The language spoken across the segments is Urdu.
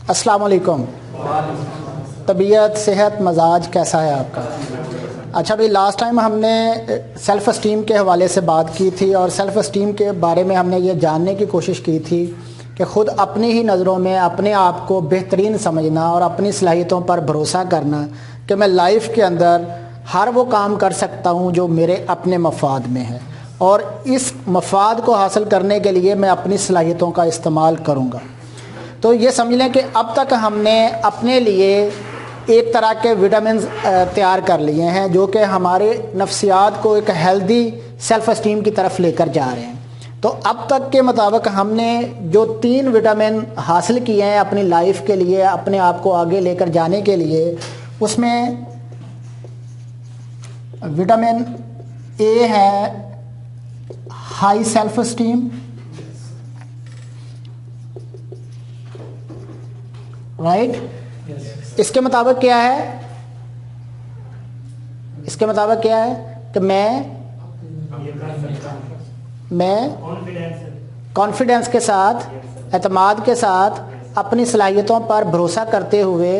السلام علیکم. طبیعت، صحت، مزاج کیسا ہے آپ کا؟ اچھا بھائی، لاسٹ ٹائم ہم نے سیلف اسٹیم کے حوالے سے بات کی تھی اور سیلف اسٹیم کے بارے میں ہم نے یہ جاننے کی کوشش کی تھی کہ خود اپنی ہی نظروں میں اپنے آپ کو بہترین سمجھنا اور اپنی صلاحیتوں پر بھروسہ کرنا کہ میں لائف کے اندر ہر وہ کام کر سکتا ہوں جو میرے اپنے مفاد میں ہے، اور اس مفاد کو حاصل کرنے کے لیے میں اپنی صلاحیتوں کا استعمال کروں گا. تو یہ سمجھ لیں کہ اب تک ہم نے اپنے لیے ایک طرح کے وٹامنز تیار کر لیے ہیں جو کہ ہمارے نفسیات کو ایک ہیلدی سیلف اسٹیم کی طرف لے کر جا رہے ہیں. تو اب تک کے مطابق ہم نے جو 3 وٹامن حاصل کیے ہیں اپنی لائف کے لیے، اپنے آپ کو آگے لے کر جانے کے لیے، اس میں وٹامن اے ہے ہائی سیلف اسٹیم، رائٹ. اس کے مطابق کیا ہے؟ اس کے مطابق کیا ہے کہ میں کانفیڈنس کے ساتھ، اعتماد کے ساتھ اپنی صلاحیتوں پر بھروسہ کرتے ہوئے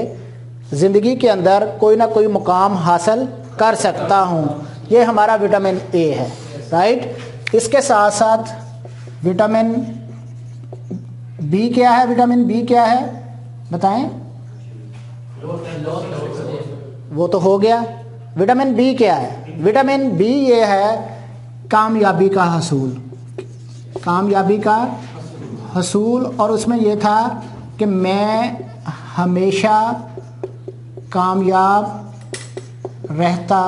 زندگی کے اندر کوئی نہ کوئی مقام حاصل کر سکتا ہوں. یہ ہمارا وٹامن اے ہے، رائٹ. اس کے ساتھ ساتھ وٹامن بی کیا ہے؟ وٹامن بی کیا ہے بتائیں؟ وہ تو ہو گیا. وٹامن بی کیا ہے؟ وٹامن بی یہ ہے کامیابی کا حصول، کامیابی کا حصول. اور اس میں یہ تھا کہ میں ہمیشہ کامیاب رہتا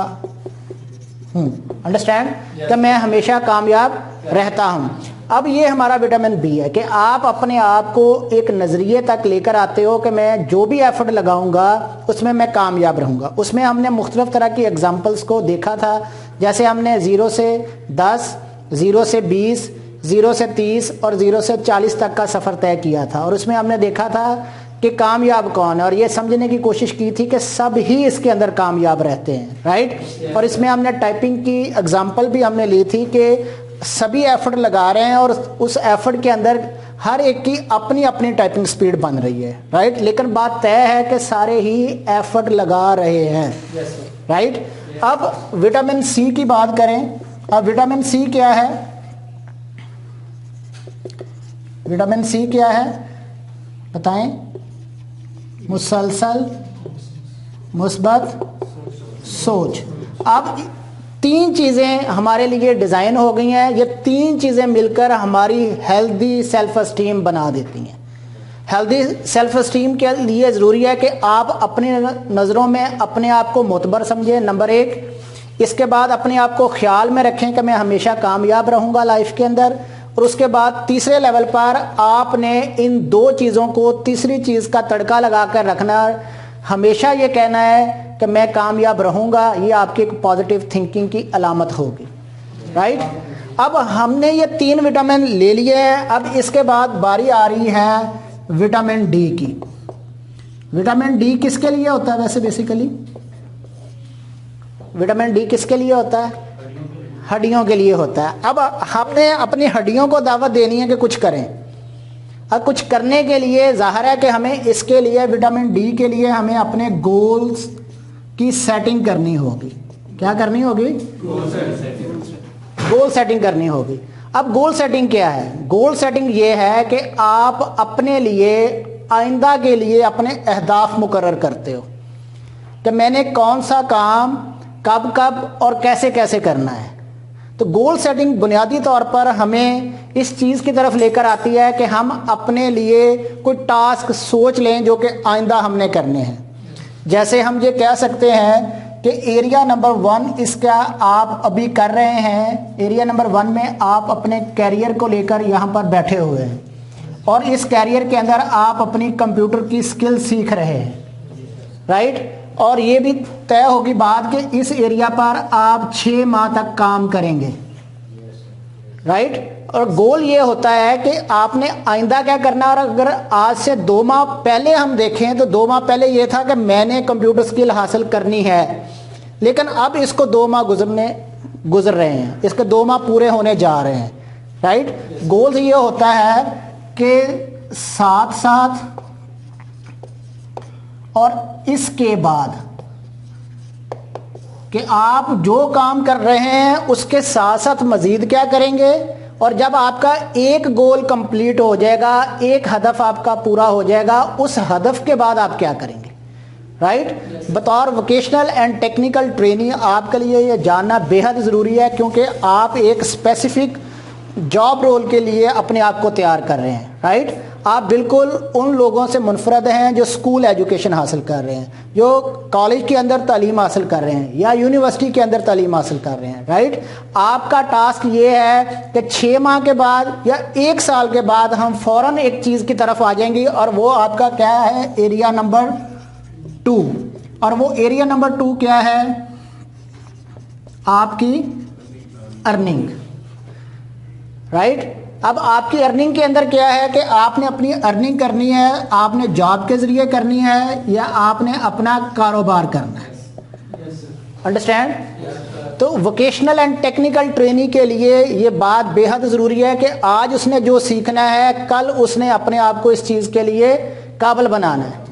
ہوں. انڈرسٹینڈ؟ کہ میں ہمیشہ کامیاب رہتا ہوں. اب یہ ہمارا وٹامن بی ہے کہ آپ اپنے آپ کو ایک نظریے تک لے کر آتے ہو کہ میں جو بھی ایفرٹ لگاؤں گا اس میں کامیاب رہوں گا. اس میں ہم نے مختلف طرح کی ایگزامپلس کو دیکھا تھا، جیسے ہم نے 0 سے 10، 0 سے 20، 0 سے 30 اور 0 سے 40 تک کا سفر طے کیا تھا. اور اس میں ہم نے دیکھا تھا کہ کامیاب کون ہے، اور یہ سمجھنے کی کوشش کی تھی کہ سب ہی اس کے اندر کامیاب رہتے ہیں، رائٹ. اور اس میں ہم نے ٹائپنگ کی ایگزامپل بھی ہم نے لی تھی کہ سبھی ایفرٹ لگا رہے ہیں اور اس ایفرٹ کے اندر ہر ایک کی اپنی اپنی ٹائپنگ سپیڈ بن رہی ہے، رائٹ. لیکن بات طے ہے کہ سارے ہی ایفرٹ لگا رہے ہیں، رائٹ. اب وٹامن سی کی بات کریں. اب وٹامن سی کیا ہے؟ وٹامن سی کیا ہے بتائیں؟ مسلسل مثبت سوچ. اب 3 چیزیں ہمارے لیے ڈیزائن ہو گئی ہیں. یہ 3 چیزیں مل کر ہماری ہیلدی سیلف اسٹیم بنا دیتی ہیں. ہیلدی سیلف اسٹیم کے لیے ضروری ہے کہ آپ اپنی نظروں میں اپنے آپ کو معتبر سمجھیں، نمبر 1. اس کے بعد اپنے آپ کو خیال میں رکھیں کہ میں ہمیشہ کامیاب رہوں گا لائف کے اندر. اور اس کے بعد تیسرے لیول پر آپ نے ان 2 چیزوں کو تیسری چیز کا تڑکا لگا کر رکھنا. ہمیشہ یہ کہنا ہے کہ میں کامیاب رہوں گا. یہ آپ کی ایک پازیٹیو تھنکنگ کی علامت ہوگی، رائٹ. اب ہم نے یہ 3 وٹامن لے لیے ہیں. اب اس کے بعد باری آ رہی ہے وٹامن ڈی کی. وٹامن ڈی کس کے لیے ہوتا ہے ویسے بیسیکلی؟ وٹامن ڈی کس کے لیے ہوتا ہے؟ ہڈیوں کے لیے ہوتا ہے. اب ہم نے اپنی ہڈیوں کو دعوت دینی ہے کہ کچھ کریں. اب کچھ کرنے کے لیے ظاہر ہے کہ ہمیں اس کے لیے وٹامن ڈی کے لیے ہمیں اپنے گولز کی سیٹنگ کرنی ہوگی. کیا کرنی ہوگی؟ گول سیٹنگ کرنی ہوگی. اب گول سیٹنگ کیا ہے؟ گول سیٹنگ یہ ہے کہ آپ اپنے لیے آئندہ کے لیے اپنے اہداف مقرر کرتے ہو کہ میں نے کون سا کام کب کب اور کیسے کیسے کرنا ہے. تو گول سیٹنگ بنیادی طور پر ہمیں اس چیز کی طرف لے کر آتی ہے کہ ہم اپنے لیے کوئی ٹاسک سوچ لیں جو کہ آئندہ ہم نے کرنے ہیں. جیسے ہم یہ کہہ سکتے ہیں کہ ایریا نمبر 1 اس کا آپ ابھی کر رہے ہیں. ایریا نمبر 1 میں آپ اپنے کیریئر کو لے کر یہاں پر بیٹھے ہوئے ہیں اور اس کیریئر کے اندر آپ اپنی کمپیوٹر کی سکل سیکھ رہے ہیں، رائٹ. اور یہ بھی طے ہوگی بات کہ اس ایریا پر آپ 6 ماہ تک کام کریں گے، رائٹ. اور گول یہ ہوتا ہے کہ آپ نے آئندہ کیا کرنا. اور اگر آج سے 2 ماہ پہلے ہم دیکھیں تو 2 ماہ پہلے یہ تھا کہ میں نے کمپیوٹر سکل حاصل کرنی ہے، لیکن اب اس کو 2 ماہ گزر رہے ہیں، اس کے 2 ماہ پورے ہونے جا رہے ہیں، رائٹ. گول یہ ہوتا ہے کہ ساتھ ساتھ اور اس کے بعد کہ آپ جو کام کر رہے ہیں اس کے ساتھ ساتھ مزید کیا کریں گے، اور جب آپ کا ایک گول کمپلیٹ ہو جائے گا، ایک ہدف آپ کا پورا ہو جائے گا، اس ہدف کے بعد آپ کیا کریں گے، رائٹ؟ بطور ووکیشنل اینڈ ٹیکنیکل ٹریننگ آپ کے لیے یہ جاننا بے حد ضروری ہے، کیونکہ آپ ایک اسپیسیفک جاب رول کے لیے اپنے آپ کو تیار کر رہے ہیں، رائٹ؟ آپ بالکل ان لوگوں سے منفرد ہیں جو اسکول ایجوکیشن حاصل کر رہے ہیں، جو کالج کے اندر تعلیم حاصل کر رہے ہیں یا یونیورسٹی کے اندر تعلیم حاصل کر رہے ہیں، رائٹ؟ آپ کا ٹاسک یہ ہے کہ 6 ماہ کے بعد یا 1 سال کے بعد ہم فوراً ایک چیز کی طرف آ جائیں گے، اور وہ آپ کا کیا ہے، ایریا نمبر 2۔ اور وہ ایریا نمبر 2 کیا ہے؟ آپ کی ارننگ، رائٹ؟ اب آپ کی ارننگ کے اندر کیا ہے کہ آپ نے اپنی ارننگ کرنی ہے، آپ نے جاب کے ذریعے کرنی ہے یا آپ نے اپنا کاروبار کرنا ہے، انڈرسٹینڈ؟ تو ووکیشنل اینڈ ٹیکنیکل ٹریننگ کے لیے یہ بات بے حد ضروری ہے کہ آج اس نے جو سیکھنا ہے کل اس نے اپنے آپ کو اس چیز کے لیے قابل بنانا ہے،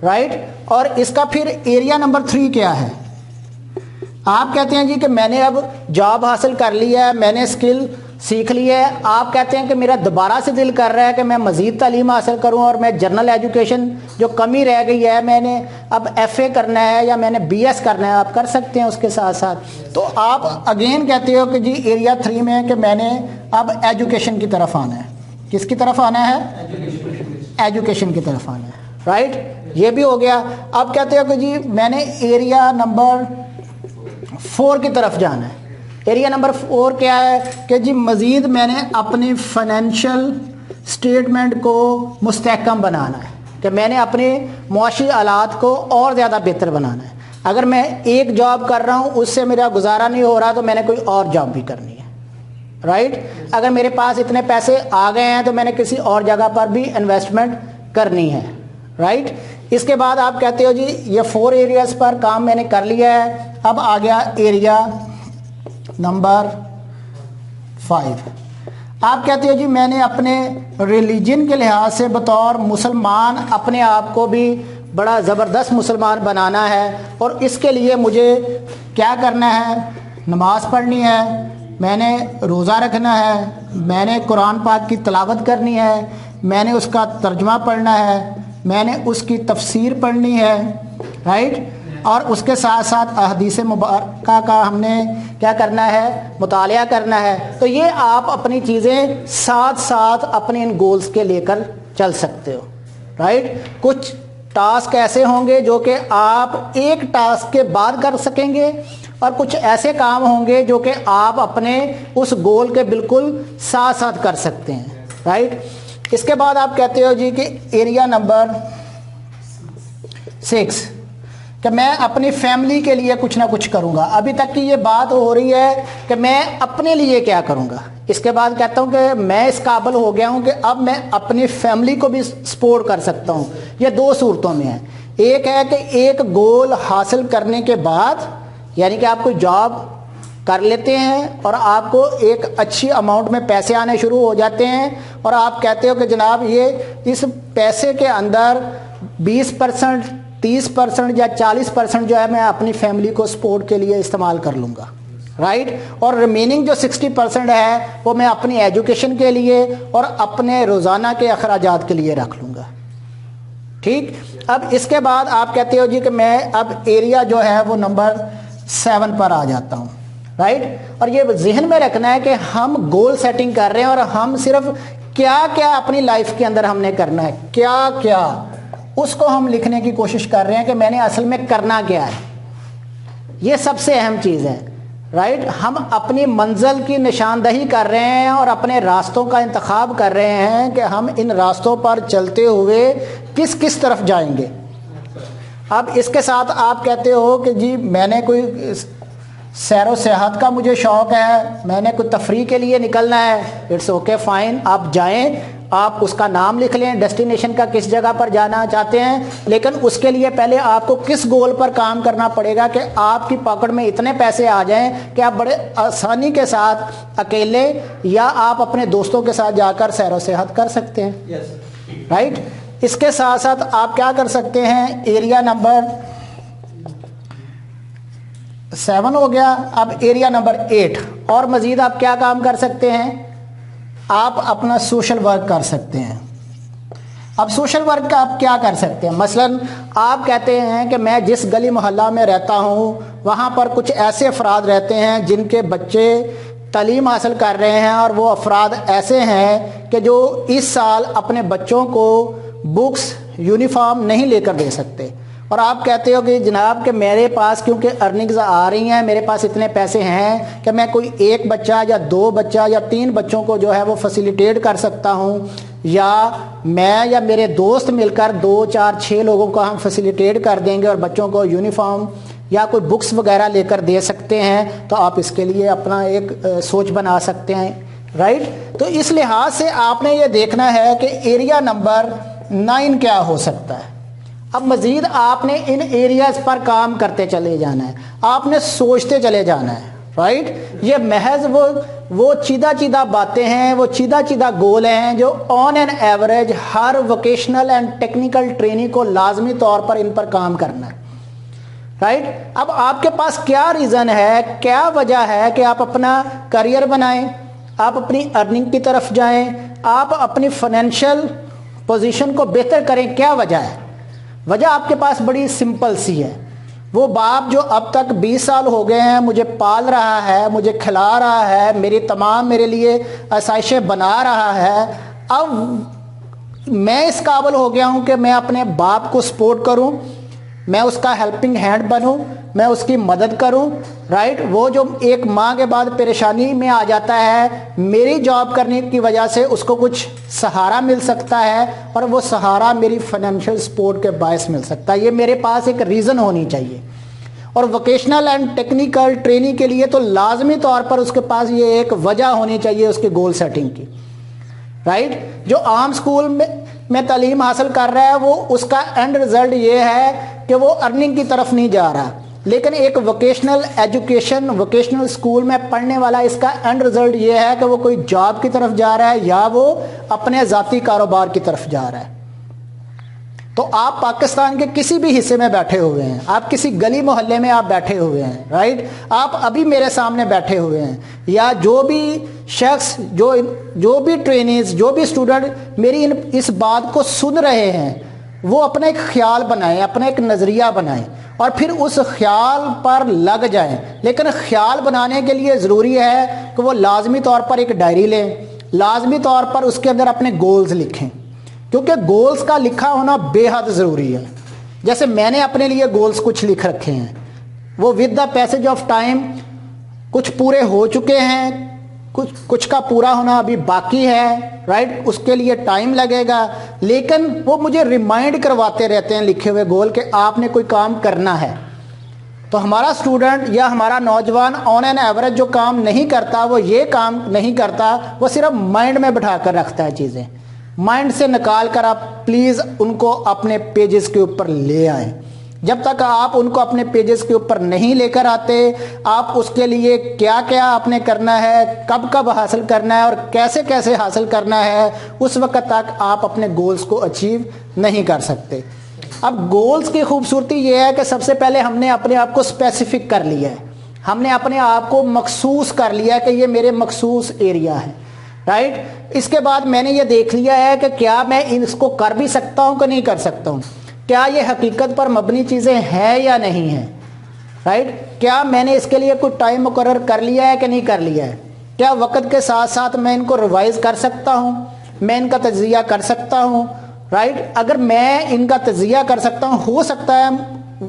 رائٹ؟ اور اس کا پھر ایریا نمبر 3 کیا ہے؟ آپ کہتے ہیں جی کہ میں نے اب جاب حاصل کر لی ہے، میں نے اسکل سیکھ لی ہے، آپ کہتے ہیں کہ میرا دوبارہ سے دل کر رہا ہے کہ میں مزید تعلیم حاصل کروں اور میں جنرل ایجوکیشن جو کمی رہ گئی ہے میں نے اب FA کرنا ہے یا میں نے BS کرنا ہے، آپ کر سکتے ہیں اس کے ساتھ ساتھ۔ تو آپ اگین کہتے ہو کہ جی ایریا 3 میں کہ میں نے اب ایجوکیشن کی طرف آنا ہے۔ کس کی طرف آنا ہے؟ ایجوکیشن کی طرف آنا ہے، رائٹ؟ یہ بھی ہو گیا۔ اب کہتے ہو کہ جی میں نے ایریا نمبر 4 کی طرف جانا ہے۔ ایریا نمبر 4 کیا ہے کہ جی مزید میں نے اپنی فائنینشیل سٹیٹمنٹ کو مستحکم بنانا ہے، کہ میں نے اپنے معاشی حالات کو اور زیادہ بہتر بنانا ہے۔ اگر میں ایک جاب کر رہا ہوں اس سے میرا گزارا نہیں ہو رہا تو میں نے کوئی اور جاب بھی کرنی ہے، رائٹ؟ اگر میرے پاس اتنے پیسے آ گئے ہیں تو میں نے کسی اور جگہ پر بھی انویسٹمنٹ کرنی ہے، رائٹ؟ اس کے بعد آپ کہتے ہو جی یہ 4 ایریاز پر کام میں نے کر لیا ہے، اب آ گیا ایریا نمبر 5۔ آپ کہتے ہو جی میں نے اپنے ریلیجن کے لحاظ سے بطور مسلمان اپنے آپ کو بھی بڑا زبردست مسلمان بنانا ہے، اور اس کے لیے مجھے کیا کرنا ہے؟ نماز پڑھنی ہے، میں نے روزہ رکھنا ہے، میں نے قرآن پاک کی تلاوت کرنی ہے، میں نے اس کا ترجمہ پڑھنا ہے، میں نے اس کی تفسیر پڑھنی ہے، رائٹ؟ اور اس کے ساتھ ساتھ احادیث مبارکہ کا ہم نے کیا کرنا ہے؟ مطالعہ کرنا ہے۔ تو یہ آپ اپنی چیزیں ساتھ ساتھ اپنے ان گولز کے لے کر چل سکتے ہو، رائٹ؟ کچھ ٹاسک ایسے ہوں گے جو کہ آپ ایک ٹاسک کے بعد کر سکیں گے، اور کچھ ایسے کام ہوں گے جو کہ آپ اپنے اس گول کے بالکل ساتھ ساتھ کر سکتے ہیں، رائٹ؟ اس کے بعد آپ کہتے ہو جی کہ ایریا نمبر 6 کہ میں اپنی فیملی کے لیے کچھ نہ کچھ کروں گا۔ ابھی تک کی یہ بات ہو رہی ہے کہ میں اپنے لیے کیا کروں گا، اس کے بعد کہتا ہوں کہ میں اس قابل ہو گیا ہوں کہ اب میں اپنی فیملی کو بھی سپورٹ کر سکتا ہوں۔ یہ 2 صورتوں میں ہے، ایک ہے کہ ایک گول حاصل کرنے کے بعد، یعنی کہ آپ کوئی جاب کر لیتے ہیں اور آپ کو ایک اچھی اماؤنٹ میں پیسے آنے شروع ہو جاتے ہیں، اور آپ کہتے ہو کہ جناب یہ اس پیسے کے اندر 20%، 30% یا 40% جو ہے میں اپنی فیملی کو سپورٹ کے لیے استعمال کر لوں گا، رائٹ؟ اور ریمیننگ جو 60% ہے وہ میں اپنی ایجوکیشن کے لیے اور اپنے روزانہ کے اخراجات کے لیے رکھ لوں گا، ٹھیک؟ اب اس کے بعد آپ کہتے ہو جی کہ میں اب ایریا جو ہے وہ نمبر 7 پر آ جاتا ہوں، رائٹ؟ اور یہ ذہن میں رکھنا ہے کہ ہم گول سیٹنگ کر رہے ہیں اور ہم صرف کیا کیا اپنی لائف کے اندر ہم نے کرنا ہے، کیا کیا اس کو ہم لکھنے کی کوشش کر رہے ہیں کہ میں نے اصل میں کرنا کیا ہے۔ یہ سب سے اہم چیز ہے، رائٹ؟ ہم اپنی منزل کی نشاندہی کر رہے ہیں اور اپنے راستوں کا انتخاب کر رہے ہیں کہ ہم ان راستوں پر چلتے ہوئے کس کس طرف جائیں گے۔ اب اس کے ساتھ آپ کہتے ہو کہ جی میں نے کوئی سیر و سیاحت کا مجھے شوق ہے، میں نے کوئی تفریح کے لیے نکلنا ہے، اٹس اوکے فائن، آپ جائیں، آپ اس کا نام لکھ لیں، ڈیسٹینیشن کا کس جگہ پر جانا چاہتے ہیں، لیکن اس کے لیے پہلے آپ کو کس گول پر کام کرنا پڑے گا کہ آپ کی پاکٹ میں اتنے پیسے آ جائیں کہ آپ بڑے آسانی کے ساتھ اکیلے یا آپ اپنے دوستوں کے ساتھ جا کر سیر و سیاحت کر سکتے ہیں، رائٹ؟ اس کے ساتھ ساتھ آپ کیا کر سکتے ہیں، ایریا نمبر 7 ہو گیا، اب ایریا نمبر 8، اور مزید آپ کیا کام کر سکتے ہیں، آپ اپنا سوشل ورک کر سکتے ہیں۔ اب سوشل ورک کا آپ کیا کر سکتے ہیں، مثلا آپ کہتے ہیں کہ میں جس گلی محلہ میں رہتا ہوں وہاں پر کچھ ایسے افراد رہتے ہیں جن کے بچے تعلیم حاصل کر رہے ہیں، اور وہ افراد ایسے ہیں کہ جو اس سال اپنے بچوں کو بکس یونیفارم نہیں لے کر دے سکتے، اور آپ کہتے ہو کہ جناب کہ میرے پاس کیونکہ ارننگز آ رہی ہیں، میرے پاس اتنے پیسے ہیں کہ میں کوئی ایک بچہ یا 2 بچہ یا 3 بچوں کو جو ہے وہ فیسیلیٹیٹ کر سکتا ہوں، یا میں یا میرے دوست مل کر 2 4 6 لوگوں کو ہم فیسیلیٹیٹ کر دیں گے اور بچوں کو یونیفارم یا کوئی بکس وغیرہ لے کر دے سکتے ہیں، تو آپ اس کے لیے اپنا ایک سوچ بنا سکتے ہیں، رائٹ۔ تو اس لحاظ سے آپ نے یہ دیکھنا ہے کہ ایریا نمبر 9 کیا ہو سکتا ہے۔ اب مزید آپ نے ان ایریاز پر کام کرتے چلے جانا ہے، آپ نے سوچتے چلے جانا ہے، رائٹ۔ یہ محض وہ چیدہ باتیں ہیں، وہ چیدہ گول ہیں جو آن این ایوریج ہر ووکیشنل اینڈ ٹیکنیکل ٹریننگ کو لازمی طور پر ان پر کام کرنا ہے، رائٹ۔ اب آپ کے پاس کیا ریزن ہے، کیا وجہ ہے کہ آپ اپنا کریئر بنائیں، آپ اپنی ارننگ کی طرف جائیں، آپ اپنی فائنینشیل پوزیشن کو بہتر کریں، کیا وجہ ہے؟ وجہ آپ کے پاس بڑی سمپل سی ہے۔ وہ باپ جو اب تک 20 سال ہو گئے ہیں مجھے پال رہا ہے، مجھے کھلا رہا ہے، میرے لیے آسائشیں بنا رہا ہے، اب میں اس قابل ہو گیا ہوں کہ میں اپنے باپ کو سپورٹ کروں، میں اس کا ہیلپنگ ہینڈ بنوں، میں اس کی مدد کروں، رائٹ۔ وہ جو ایک ماں کے بعد پریشانی میں آ جاتا ہے، میری جاب کرنے کی وجہ سے اس کو کچھ سہارا مل سکتا ہے، اور وہ سہارا میری فائنینشیل سپورٹ کے باعث مل سکتا ہے۔ یہ میرے پاس ایک ریزن ہونی چاہیے، اور ووکیشنل اینڈ ٹیکنیکل ٹریننگ کے لیے تو لازمی طور پر اس کے پاس یہ ایک وجہ ہونی چاہیے اس کے گول سیٹنگ کی، رائٹ۔ جو عام سکول میں تعلیم حاصل کر رہا ہے وہ اس کا اینڈ رزلٹ یہ ہے کہ وہ ارننگ کی طرف نہیں جا رہا، لیکن ایک ووکیشنل ایجوکیشن ووکیشنل اسکول میں پڑھنے والا اس کا اینڈ رزلٹ یہ ہے کہ وہ کوئی جاب کی طرف جا رہا ہے یا وہ اپنے ذاتی کاروبار کی طرف جا رہا ہے۔ تو آپ پاکستان کے کسی بھی حصے میں بیٹھے ہوئے ہیں، آپ کسی گلی محلے میں آپ بیٹھے ہوئے ہیں، رائٹ، آپ ابھی میرے سامنے بیٹھے ہوئے ہیں، یا جو بھی شخص جو بھی ٹرینیز جو بھی اسٹوڈنٹ میری اس بات کو سن رہے ہیں، وہ اپنا ایک خیال بنائیں، اپنا ایک نظریہ بنائیں، اور پھر اس خیال پر لگ جائیں۔ لیکن خیال بنانے کے لیے ضروری ہے کہ وہ لازمی طور پر ایک ڈائری لیں، لازمی طور پر اس کے اندر اپنے گولز لکھیں، کیونکہ گولز کا لکھا ہونا بے حد ضروری ہے۔ جیسے میں نے اپنے لیے گولز کچھ لکھ رکھے ہیں، وہ with the passage of time کچھ پورے ہو چکے ہیں، کچھ کا پورا ہونا ابھی باقی ہے، رائٹ، اس کے لیے ٹائم لگے گا، لیکن وہ مجھے ریمائنڈ کرواتے رہتے ہیں لکھے ہوئے گول کہ آپ نے کوئی کام کرنا ہے۔ تو ہمارا اسٹوڈنٹ یا ہمارا نوجوان آن این ایوریج جو کام نہیں کرتا، وہ یہ کام نہیں کرتا، وہ صرف مائنڈ میں بٹھا کر رکھتا ہے چیزیں، مائنڈ سے نکال کر آپ پلیز ان کو اپنے پیجز کے اوپر لے آئیں۔ جب تک آپ ان کو اپنے پیجز کے اوپر نہیں لے کر آتے، آپ اس کے لیے کیا کیا آپ نے کرنا ہے، کب کب حاصل کرنا ہے اور کیسے کیسے حاصل کرنا ہے، اس وقت تک آپ اپنے گولز کو اچیو نہیں کر سکتے۔ اب گولز کی خوبصورتی یہ ہے کہ سب سے پہلے ہم نے اپنے آپ کو اسپیسیفک کر لیا ہے، ہم نے اپنے آپ کو مخصوص کر لیا ہے کہ یہ میرے مخصوص ایریا ہے، رائٹ۔ اس کے بعد میں نے یہ دیکھ لیا ہے کہ کیا میں اس کو کر بھی سکتا ہوں کہ نہیں کر سکتا ہوں، کیا یہ حقیقت پر مبنی چیزیں ہیں یا نہیں ہیں، رائٹ، کیا میں نے اس کے لیے کوئی ٹائم مقرر کر لیا ہے کہ نہیں کر لیا ہے، کیا وقت کے ساتھ ساتھ میں ان کو ریوائز کر سکتا ہوں، میں ان کا تجزیہ کر سکتا ہوں، رائٹ۔ اگر میں ان کا تجزیہ کر سکتا ہوں، ہو سکتا ہے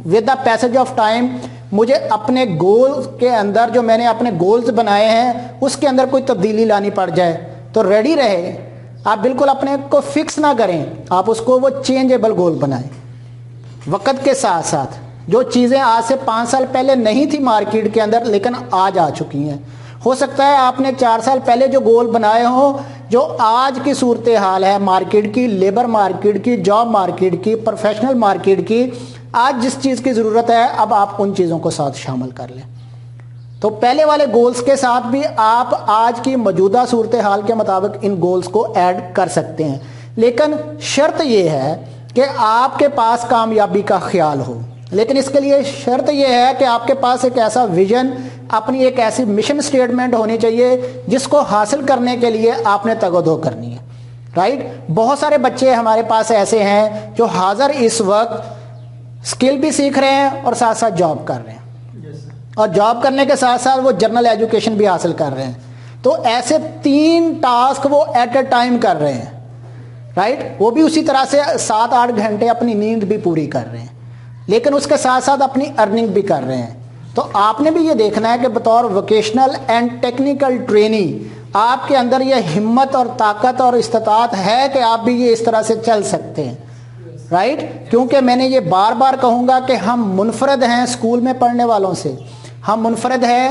with the passage of time مجھے اپنے گولز کے اندر جو میں نے اپنے گولز بنائے ہیں اس کے اندر کوئی تبدیلی لانی پڑ جائے، تو ریڈی رہے، آپ بالکل اپنے کو فکس نہ کریں، آپ اس کو وہ چینجیبل گول بنائیں وقت کے ساتھ ساتھ۔ جو چیزیں آج سے 5 سال پہلے نہیں تھی مارکیٹ کے اندر لیکن آج آ چکی ہیں، ہو سکتا ہے آپ نے 4 سال پہلے جو گول بنائے ہوں، جو آج کی صورتحال ہے مارکیٹ کی، لیبر مارکیٹ کی، جاب مارکیٹ کی، پروفیشنل مارکیٹ کی، آج جس چیز کی ضرورت ہے اب آپ ان چیزوں کو ساتھ شامل کر لیں۔ تو پہلے والے گولز کے ساتھ بھی آپ آج کی موجودہ صورتحال کے مطابق ان گولز کو ایڈ کر سکتے ہیں۔ لیکن شرط یہ ہے کہ آپ کے پاس کامیابی کا خیال ہو، لیکن اس کے لیے شرط یہ ہے کہ آپ کے پاس ایک ایسا ویژن، اپنی ایک ایسی مشن سٹیٹمنٹ ہونی چاہیے جس کو حاصل کرنے کے لیے آپ نے تگ و دو کرنی ہے، رائٹ؟ بہت سارے بچے ہمارے پاس ایسے ہیں جو حاضر اس وقت اسکل بھی سیکھ رہے ہیں اور ساتھ ساتھ جاب کر رہے ہیں، اور جاب کرنے کے ساتھ ساتھ وہ جنرل ایجوکیشن بھی حاصل کر رہے ہیں. تو ایسے 3 ٹاسک وہ ایٹ اے ٹائم کر رہے ہیں، رائٹ؟ وہ بھی اسی طرح سے 7-8 گھنٹے اپنی نیند بھی پوری کر رہے ہیں، لیکن اس کے ساتھ ساتھ اپنی ارننگ بھی کر رہے ہیں. تو آپ نے بھی یہ دیکھنا ہے کہ بطور ووکیشنل اینڈ ٹیکنیکل ٹریننگ آپ کے اندر یہ ہمت اور طاقت اور استطاعت ہے کہ آپ بھی یہ اس طرح سے چل سکتے ہیں، رائٹ؟ کیونکہ میں نے یہ بار بار کہوں گا کہ ہم منفرد ہیں اسکول میں پڑھنے والوں سے، ہم منفرد ہیں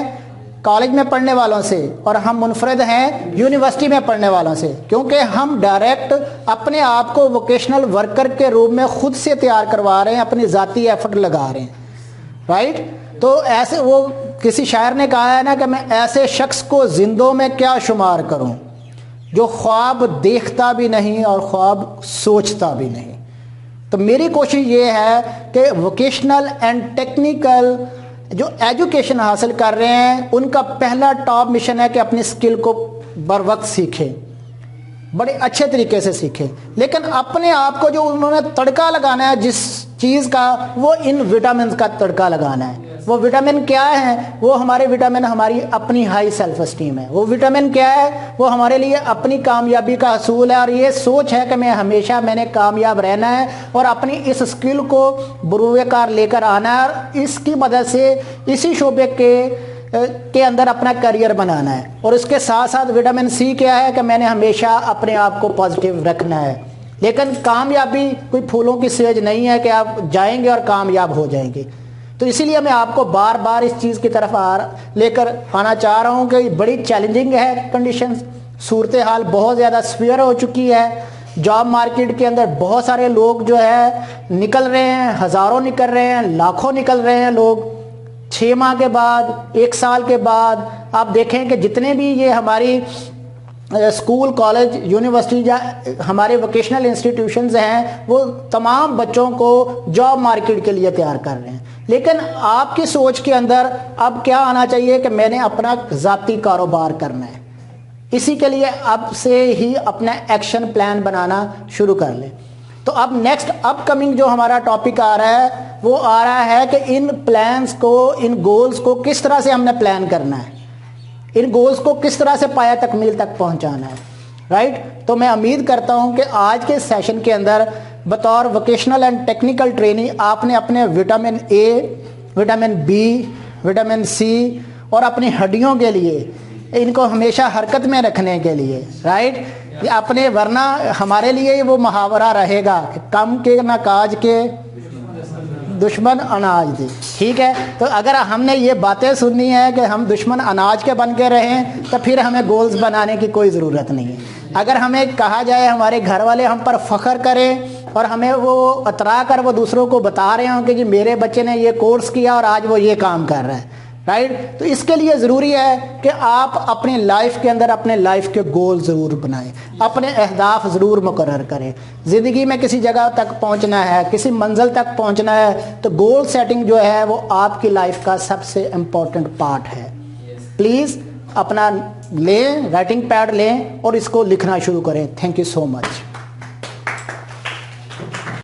کالج میں پڑھنے والوں سے، اور ہم منفرد ہیں یونیورسٹی میں پڑھنے والوں سے، کیونکہ ہم ڈائریکٹ اپنے آپ کو ووکیشنل ورکر کے روپ میں خود سے تیار کروا رہے ہیں، اپنی ذاتی ایفرٹ لگا رہے ہیں، رائٹ؟ تو ایسے وہ کسی شاعر نے کہا ہے نا کہ میں ایسے شخص کو زندوں میں کیا شمار کروں جو خواب دیکھتا بھی نہیں اور خواب سوچتا بھی نہیں. تو میری کوشش یہ ہے کہ ووکیشنل اینڈ ٹیکنیکل جو ایجوکیشن حاصل کر رہے ہیں ان کا پہلا ٹاپ مشن ہے کہ اپنی اسکل کو بر وقت سیکھیں، بڑے اچھے طریقے سے سیکھیں، لیکن اپنے آپ کو جو انہوں نے تڑکا لگانا ہے جس چیز کا، وہ ان وٹامنز کا تڑکا لگانا ہے. وہ وٹامن کیا ہے؟ وہ ہمارے وٹامن ہماری اپنی ہائی سیلف اسٹیم ہے. وہ وٹامن کیا ہے؟ وہ ہمارے لیے اپنی کامیابی کا حصول ہے، اور یہ سوچ ہے کہ میں نے کامیاب رہنا ہے اور اپنی اس اسکل کو بروئے کار لے کر آنا ہے، اور اس کی مدد سے اسی شعبے کے اندر اپنا کیریئر بنانا ہے. اور اس کے ساتھ ساتھ وٹامن سی کیا ہے کہ میں نے ہمیشہ اپنے آپ کو پازیٹیو رکھنا ہے. لیکن کامیابی کوئی پھولوں کی سیج نہیں ہے کہ آپ جائیں گے اور کامیاب ہو جائیں گے. تو اسی لیے میں آپ کو بار بار اس چیز کی طرف لے کر آنا چاہ رہا ہوں کہ بڑی چیلنجنگ ہے کنڈیشنز، صورتحال بہت زیادہ سویئر ہو چکی ہے. جاب مارکیٹ کے اندر بہت سارے لوگ جو ہے نکل رہے ہیں، ہزاروں نکل رہے ہیں، لاکھوں نکل رہے ہیں لوگ. 6 ماہ کے بعد، 1 سال کے بعد آپ دیکھیں کہ جتنے بھی یہ ہماری اسکول، کالج، یونیورسٹی یا ہمارے ووکیشنل انسٹیٹیوشنز ہیں، وہ تمام بچوں کو جاب مارکیٹ کے لیے تیار کر رہے ہیں. لیکن آپ کی سوچ کے اندر اب کیا آنا چاہیے کہ میں نے اپنا ذاتی کاروبار کرنا ہے. اسی کے لیے اب سے ہی اپنا ایکشن پلان بنانا شروع کر لیں. تو اب نیکسٹ اپ کمنگ جو ہمارا ٹاپک آ رہا ہے وہ آ رہا ہے کہ ان پلانز کو، ان گولز کو کس طرح سے ہم نے پلان کرنا ہے، ان گولز کو کس طرح سے پایہ تکمیل تک پہنچانا ہے، رائٹ؟ تو میں امید کرتا ہوں کہ آج کے سیشن کے اندر بطور ووکیشنل اینڈ ٹیکنیکل ٹریننگ آپ نے اپنے vitamin A, vitamin B, vitamin C اور اپنی ہڈیوں کے لیے ان کو ہمیشہ حرکت میں رکھنے کے لیے، رائٹ؟ اپنے ورنہ ہمارے لیے وہ محاورہ رہے گا کہ کم کے نہ کاج کے دشمن اناج دے، ٹھیک ہے؟ تو اگر ہم نے یہ باتیں سننی ہے کہ ہم دشمن اناج کے بن کے رہیں تو پھر ہمیں گولز بنانے کی کوئی ضرورت نہیں ہے. اگر ہمیں کہا جائے ہمارے گھر والے ہم پر فخر کریں اور ہمیں وہ اترا کر وہ دوسروں کو بتا رہے ہوں کہ جی میرے بچے نے یہ کورس کیا اور آج وہ یہ کام کر رہا ہے، رائٹ؟ تو اس کے لیے ضروری ہے کہ آپ اپنی لائف کے اندر اپنے لائف کے گول ضرور بنائیں، اپنے اہداف ضرور مقرر کریں. زندگی میں کسی جگہ تک پہنچنا ہے، کسی منزل تک پہنچنا ہے تو گول سیٹنگ جو ہے وہ آپ کی لائف کا سب سے امپورٹنٹ پارٹ ہے. پلیز اپنا لیں، رائٹنگ پیڈ لیں اور اس کو لکھنا شروع کریں. Thank you so much.